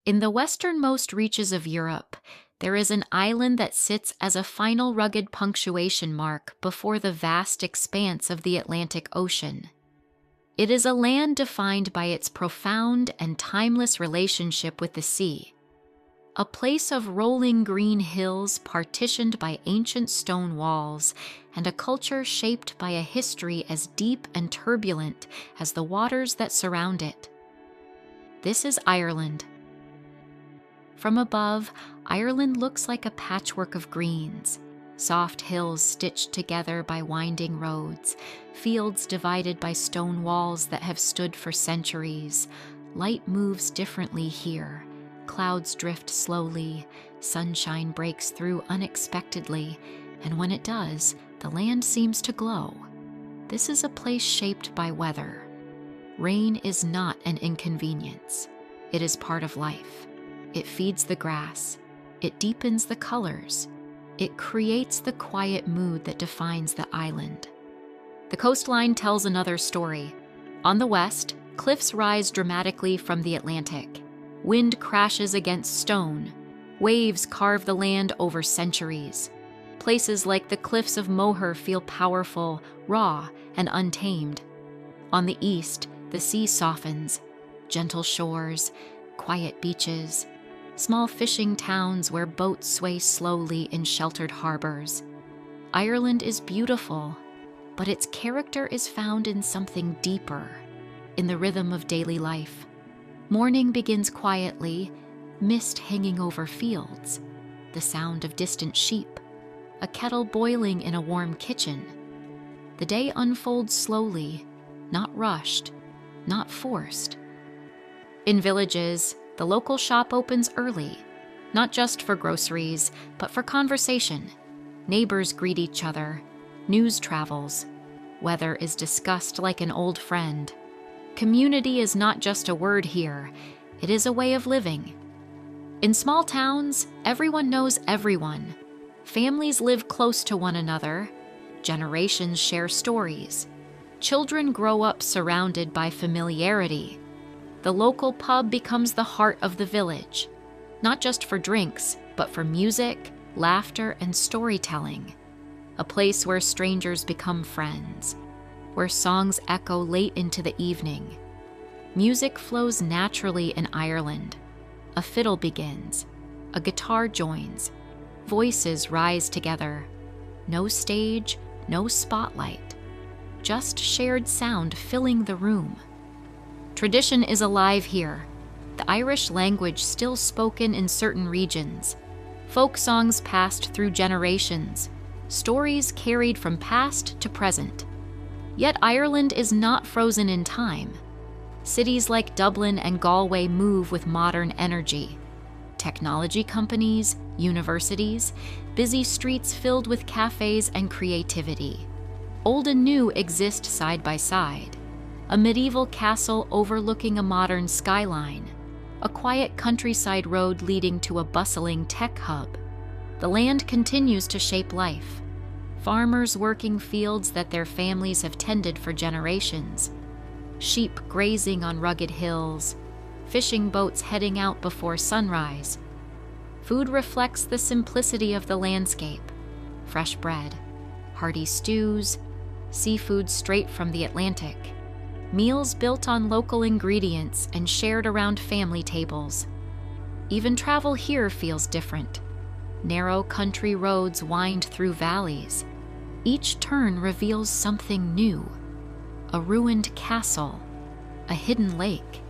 In the westernmost reaches of Europe, there is an island that sits as a final rugged punctuation mark before the vast expanse of the Atlantic Ocean. It is a land defined by its profound and timeless relationship with the sea, a place of rolling green hills partitioned by ancient stone walls, and a culture shaped by a history as deep and turbulent as the waters that surround it. This is Ireland. From above, Ireland looks like a patchwork of greens, soft hills stitched together by winding roads, fields divided by stone walls that have stood for centuries. Light moves differently here. Clouds drift slowly, sunshine breaks through unexpectedly, and when it does, the land seems to glow. This is a place shaped by weather. Rain is not an inconvenience. It is part of life. It feeds the grass. It deepens the colors. It creates the quiet mood that defines the island. The coastline tells another story. On the west, cliffs rise dramatically from the Atlantic. Wind crashes against stone. Waves carve the land over centuries. Places like the cliffs of Moher feel powerful, raw, and untamed. On the east, the sea softens. Gentle shores, quiet beaches, small fishing towns where boats sway slowly in sheltered harbors. Ireland is beautiful, but its character is found in something deeper, in the rhythm of daily life. Morning begins quietly, mist hanging over fields, the sound of distant sheep, a kettle boiling in a warm kitchen. The day unfolds slowly, not rushed, not forced. In villages, the local shop opens early, not just for groceries, but for conversation. Neighbors greet each other, news travels, weather is discussed like an old friend. Community is not just a word here, it is a way of living. In small towns, everyone knows everyone. Families live close to one another. Generations share stories. Children grow up surrounded by familiarity. The local pub becomes the heart of the village, not just for drinks, but for music, laughter, and storytelling. A place where strangers become friends, where songs echo late into the evening. Music flows naturally in Ireland. A fiddle begins, a guitar joins, voices rise together. No stage, no spotlight, just shared sound filling the room. Tradition is alive here, the Irish language still spoken in certain regions, folk songs passed through generations, stories carried from past to present. Yet Ireland is not frozen in time. Cities like Dublin and Galway move with modern energy. Technology companies, universities, busy streets filled with cafes and creativity. Old and new exist side by side. A medieval castle overlooking a modern skyline, a quiet countryside road leading to a bustling tech hub. The land continues to shape life. Farmers working fields that their families have tended for generations. Sheep grazing on rugged hills. Fishing boats heading out before sunrise. Food reflects the simplicity of the landscape. Fresh bread, hearty stews, seafood straight from the Atlantic. Meals built on local ingredients and shared around family tables. Even travel here feels different. Narrow country roads wind through valleys. Each turn reveals something new. A ruined castle, a hidden lake,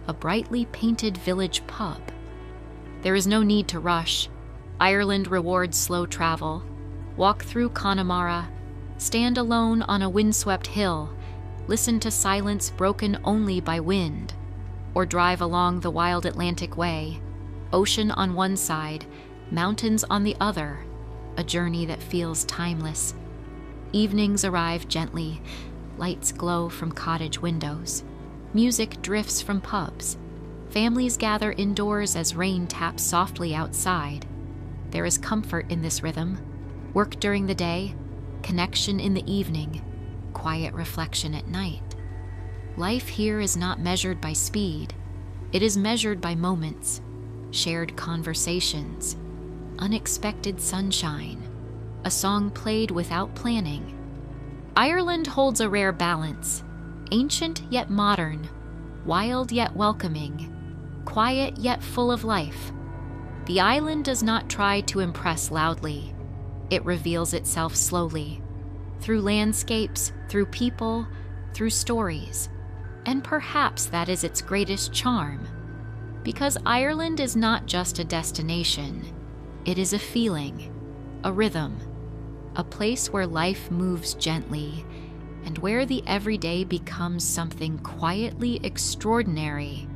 a brightly painted village pub. There is no need to rush. Ireland rewards slow travel. Walk through Connemara, stand alone on a windswept hill, listen to silence broken only by wind, or drive along the wild Atlantic Way, ocean on one side, mountains on the other, a journey that feels timeless. Evenings arrive gently, lights glow from cottage windows, music drifts from pubs, families gather indoors as rain taps softly outside. There is comfort in this rhythm, work during the day, connection in the evening, quiet reflection at night. Life here is not measured by speed. It is measured by moments, shared conversations, unexpected sunshine, a song played without planning. Ireland holds a rare balance, ancient yet modern, wild yet welcoming, quiet yet full of life. The island does not try to impress loudly. It reveals itself slowly, through landscapes, through people, through stories. And perhaps that is its greatest charm, because Ireland is not just a destination. It is a feeling, a rhythm, a place where life moves gently and where the everyday becomes something quietly extraordinary.